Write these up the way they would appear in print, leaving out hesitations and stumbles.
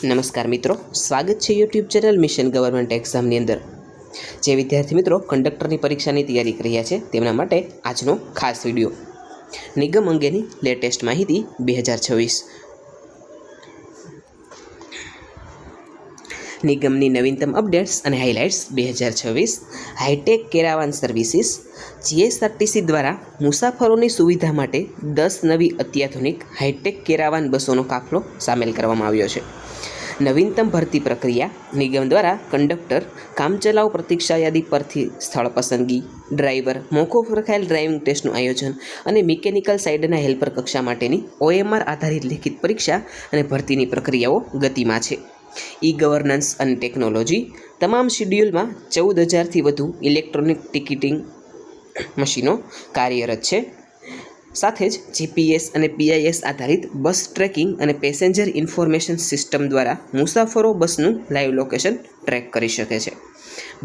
નમસ્કાર મિત્રો, સ્વાગત છે યુટ્યુબ ચેનલ મિશન ગવર્મેન્ટ એક્ઝામની અંદર। જે વિદ્યાર્થી મિત્રો કંડક્ટરની પરીક્ષાની તૈયારી કરી રહ્યા છે તેમના માટે આજનો ખાસ વિડીયો નિગમ અંગેની લેટેસ્ટ માહિતી 2026 નિગમની નવીનતમ અપડેટ્સ અને હાઇલાઇટ્સ 2026 હાઈટેક કેરાવાન સર્વિસીસ જીએસઆરટીસી દ્વારા મુસાફરોની સુવિધા માટે 10 નવી અત્યાધુનિક હાઈટેક કેરાવાન બસોનો કાફલો સામેલ કરવામાં આવ્યો છે। નવીનતમ ભરતી પ્રક્રિયા નિગમ દ્વારા કંડક્ટર, કામચલાઉ પ્રતીક્ષા યાદી પરથી સ્થળ પસંદગી, ડ્રાઈવર, મોકૂફ રખાયેલ ડ્રાઇવિંગ ટેસ્ટનું આયોજન અને મિકેનિકલ સાઇડના હેલ્પર કક્ષા માટેની OMR આધારિત લેખિત પરીક્ષા અને ભરતીની પ્રક્રિયાઓ ગતિમાં છે। ઈ ગવર્નન્સ અને ટેકનોલોજી તમામ શિડ્યુલમાં 14,000થી વધુ ઇલેક્ટ્રોનિક ટિકિટિંગ મશીનો કાર્યરત છે। સાથે જ GPS અને PIS આધારિત બસ ટ્રેકિંગ અને પેસેન્જર ઇન્ફોર્મેશન સિસ્ટમ દ્વારા મુસાફરો બસનું લાઈવ લોકેશન ટ્રેક કરી શકે છે।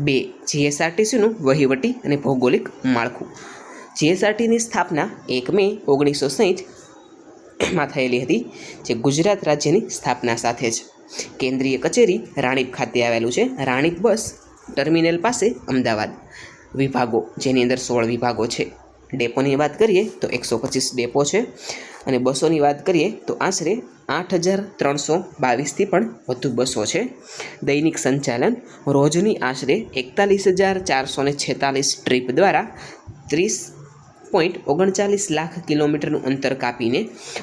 2. જીએસઆરટીસીનું વહીવટી અને ભૌગોલિક માળખું। જીએસઆરટીની સ્થાપના 1 મે 1960માં થયેલી હતી, જે ગુજરાત રાજ્યની સ્થાપના સાથે જ કેન્દ્રીય કચેરી રાણીપ ખાતે આવેલું છે। રાણીપ બસ ટર્મિનલ પાસે અમદાવાદ। વિભાગો, જેની અંદર 16 વિભાગો છે। ડેપોની વાત કરીએ તો 125 ડેપો છે અને બસોની વાત કરીએ તો આશરે 8,322થી પણ વધુ બસો છે। દૈનિક સંચાલન રોજની આશરે 41,446 ટ્રીપ દ્વારા 30.39 લાખ કિલોમીટરનું અંતર કાપીને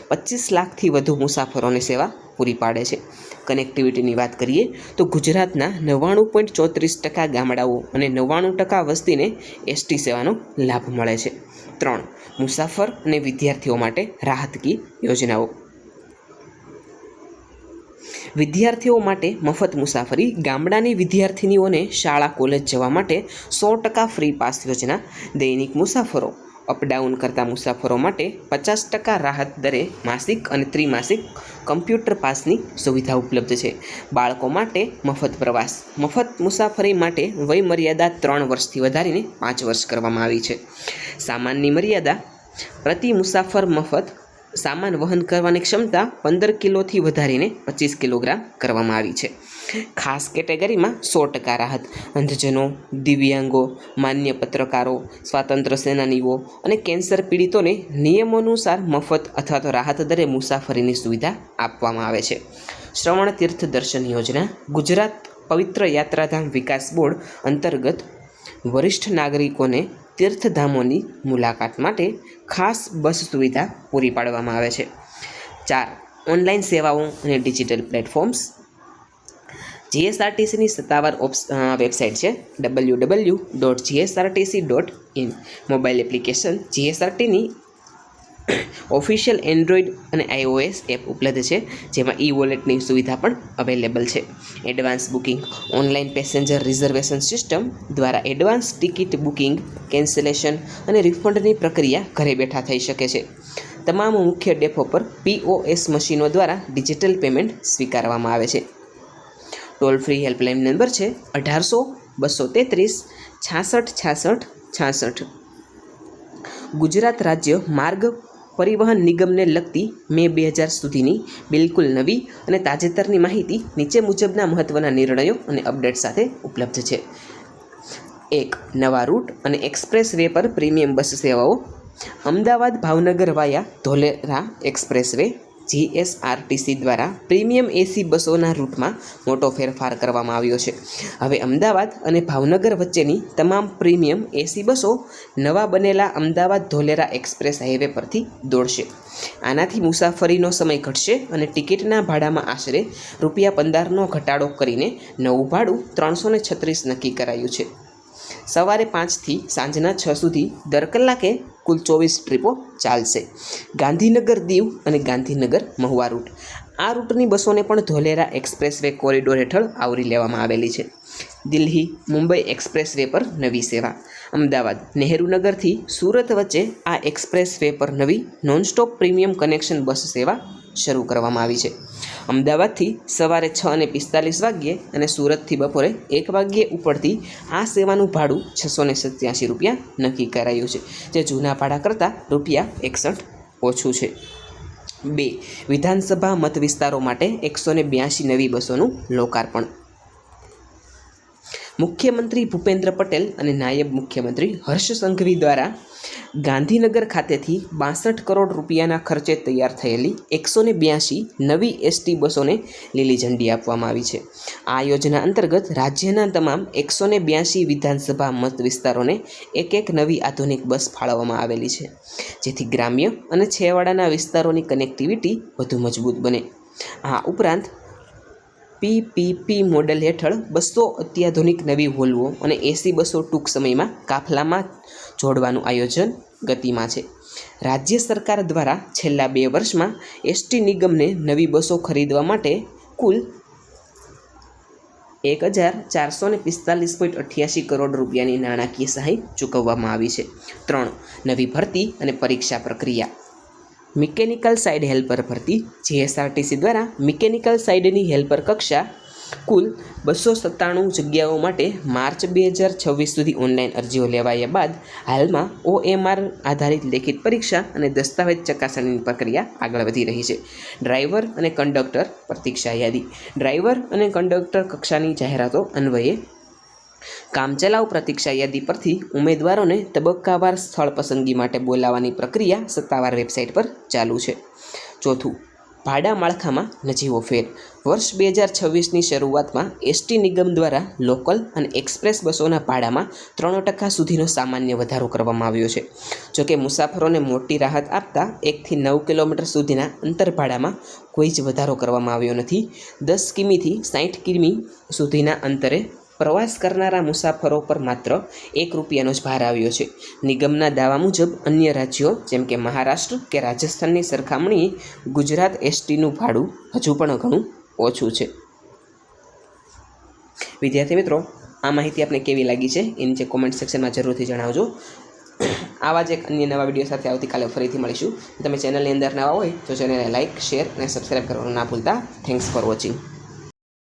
25 લાખથી વધુ મુસાફરોને સેવા પૂરી પાડે છે। કનેક્ટિવિટીની વાત કરીએ તો ગુજરાતના 99.34% ગામડાઓ અને 99% વસ્તીને એસટી સેવાનો લાભ મળે છે। 3. મુસાફર અને વિદ્યાર્થીઓ માટે રાહત કી યોજનાઓ। વિદ્યાર્થીઓ માટે મફત મુસાફરી। ગામડાની વિદ્યાર્થિનીઓને શાળા કોલેજ જવા માટે 100% ફ્રી પાસ યોજના। દૈનિક મુસાફરો અપડાઉન કરતા મુસાફરો માટે 50% રાહત દરે માસિક અને ત્રિમાસિક કમ્પ્યુટર પાસની સુવિધા ઉપલબ્ધ છે। બાળકો માટે મફત પ્રવાસ। મફત મુસાફરી માટે વય મર્યાદા 3 વર્ષથી વધારીને 5 વર્ષ કરવામાં આવી છે। સામાનની મર્યાદા પ્રતિ મુસાફર મફત સામાન વહન કરવાની ક્ષમતા 15 કિલોથી વધારીને 25 કિલોગ્રામ કરવામાં આવી છે। ખાસ કેટેગરીમાં 100% રાહત। અંધજનો, દિવ્યાંગો, માન્ય પત્રકારો, સ્વાતંત્ર્ય સેનાનીઓ અને કેન્સર પીડિતોને નિયમોનુસાર મફત અથવા તો રાહત દરે મુસાફરીની સુવિધા આપવામાં આવે છે। શ્રવણ તીર્થ દર્શન યોજના। ગુજરાત પવિત્ર યાત્રાધામ વિકાસ બોર્ડ અંતર્ગત વરિષ્ઠ નાગરિકોને તીર્થધામોની મુલાકાત માટે ખાસ બસ સુવિધા પૂરી પાડવામાં આવે છે। 4. ઓનલાઈન સેવાઓ અને ડિજિટલ પ્લેટફોર્મ્સ। જીએસઆરટીસીની સત્તાવાર વેબસાઇટ છે www.gsrtc.in। મોબાઈલ એપ્લિકેશન જીએસઆરટીની ઓફિશિયલ એન્ડ્રોઈડ અને iOS એપ ઉપલબ્ધ છે, જેમાં ઈ વોલેટની સુવિધા પણ અવેલેબલ છે। Advance booking online passenger reservation system દ્વારા એડવાન્સ ટિકિટ બુકિંગ, કેન્સલેશન અને રિફંડની પ્રક્રિયા ઘરે બેઠા થઈ શકે છે। તમામ મુખ્ય ડેપો પર POS મશીનો દ્વારા ડિજિટલ પેમેન્ટ સ્વીકારવામાં આવે છે। ટોલ ફ્રી હેલ્પલાઇન નંબર છે 1800-233-666666। ગુજરાત રાજ્ય માર્ગ પરિવહન નિગમને લગતી મે 2000 સુધીની બિલકુલ નવી અને તાજેતરની માહિતી નીચે મુજબના મહત્ત્વના નિર્ણયો અને અપડેટ સાથે ઉપલબ્ધ છે। 1. નવા રૂટ અને એક્સપ્રેસ વે પર પ્રીમિયમ બસ સેવાઓ। અમદાવાદ ભાવનગર વાયા ધોલેરા એક્સપ્રેસ વે જીએસઆરટીસી દ્વારા પ્રીમિયમ AC બસોના રૂટમાં મોટો ફેરફાર કરવામાં આવ્યો છે। હવે અમદાવાદ અને ભાવનગર વચ્ચેની તમામ પ્રીમિયમ AC બસો નવા બનેલા અમદાવાદ ધોલેરા એક્સપ્રેસ હાઈવે પરથી દોડશે। આનાથી મુસાફરીનો સમય ઘટશે અને ટિકિટના ભાડામાં આશરે ₹15નો ઘટાડો કરીને નવું ભાડું 336 નક્કી કરાયું છે। સવારે 5થી સાંજના 6 સુધી દર કલાકે કુલ 24 ટ્રીપો ચાલશે। ગાંધીનગર દીવ અને ગાંધીનગર મહુવા રૂટ। આ રૂટની બસોને પણ ધોલેરા એક્સપ્રેસ વે કોરિડોર હેઠળ આવરી લેવામાં આવેલી છે। દિલ્હી મુંબઈ એક્સપ્રેસ વે પર નવી સેવા। અમદાવાદ નહેરુનગરથી સુરત વચ્ચે આ એક્સપ્રેસ વે પર નવી નોનસ્ટોપ પ્રીમિયમ કનેક્શન બસ સેવા શરૂ કરવામાં આવી છે। અમદાવાદથી સવારે 6:45 વાગ્યે અને સુરતથી બપોરે 1 વાગ્યે ઉપડતી આ સેવાનું ભાડું ₹687 નક્કી કરાયું છે, જે જૂના ભાડા કરતાં ₹61 ઓછું છે। 2. વિધાનસભા મત વિસ્તારો માટે 182 નવી બસોનું લોકાર્પણ. મુખ્યમંત્રી ભૂપેન્દ્ર પટેલ અને નાયબ મુખ્યમંત્રી હર્ષ સંઘવી દ્વારા ગાંધીનગર ખાતેથી 62 કરોડ રૂપિયાના ખર્ચે તૈયાર થયેલી 182 નવી એસટી બસોને લીલી ઝંડી આપવામાં આવી છે. આ યોજના અંતર્ગત રાજ્યના તમામ 182 વિધાનસભા મત વિસ્તારોને એક નવી આધુનિક બસ ફાળવવામાં આવેલી છે, જેથી ગ્રામ્ય અને છેવાડાના વિસ્તારોની કનેક્ટિવિટી વધુ મજબૂત બને. આ ઉપરાંત પીપીપી મોડેલ હેઠળ 200 અત્યાધુનિક નવી વોલ્વો અને એસી બસો ટૂંક સમયમાં કાફલામાં જોડવાનું આયોજન ગતિમાં છે. રાજ્ય સરકાર દ્વારા છેલ્લા 2 વર્ષમાં એસટી નિગમને નવી બસો ખરીદવા માટે કુલ 1445.88 કરોડ રૂપિયાની નાણાકીય સહાય ચૂકવવામાં આવી છે. 3. નવી ભરતી અને પરીક્ષા પ્રક્રિયા. મિકેનિકલ સાઇડ હેલ્પર ભરતી. જીએસઆરટીસી દ્વારા મિકેનિકલ સાઇડની હેલ્પર કક્ષા કુલ 297 જગ્યાઓ માટે માર્ચ 2026 સુધી ઓનલાઈન અરજીઓ લેવાયા બાદ હાલમાં OMR આધારિત લેખિત પરીક્ષા અને દસ્તાવેજ ચકાસણીની પ્રક્રિયા આગળ વધી રહી છે. ડ્રાઈવર અને કંડક્ટર પ્રતીક્ષા યાદી. ડ્રાઈવર અને કંડક્ટર કક્ષાની જાહેરાતો અન્વયે કામચલાઉ પ્રતીક્ષા યાદી પરથી ઉમેદવારોને તબક્કાવાર સ્થળ પસંદગી માટે બોલાવવાની પ્રક્રિયા સત્તાવાર વેબસાઇટ પર ચાલુ છે. 4. ભાડા માળખામાં નજીવો ફેર. વર્ષ 2026ની શરૂઆતમાં એસટી નિગમ દ્વારા લોકલ અને એક્સપ્રેસ બસોના ભાડામાં 3% સુધીનો સામાન્ય વધારો કરવામાં આવ્યો છે. જોકે મુસાફરોને મોટી રાહત આપતા 1 થી 9 કિલોમીટર સુધીના અંતર ભાડામાં કોઈ જ વધારો કરવામાં આવ્યો નથી. 10 કિમીથી 60 કિમી સુધીના અંતરે પ્રવાસ કરનારા મુસાફરો પર માત્ર ₹1નો જ ભાર આવ્યો છે. નિગમના દાવા મુજબ અન્ય રાજ્યો જેમ કે મહારાષ્ટ્ર કે રાજસ્થાનની સરખામણીએ ગુજરાત એસટીનું ભાડું હજુ પણ ઘણું ઓછું છે. વિદ્યાર્થી મિત્રો, આ માહિતી આપને કેવી લાગી છે એ નીચે કોમેન્ટ સેક્શનમાં જરૂરથી જણાવજો. આવા જ એક અન્ય નવા વિડીયો સાથે આવતીકાલે ફરીથી મળીશું. તમે ચેનલની અંદર નવા હોય તો ચેનલને લાઇક, શેર અને સબસ્ક્રાઈબ કરવાનું ના ભૂલતા. Thanks for watching.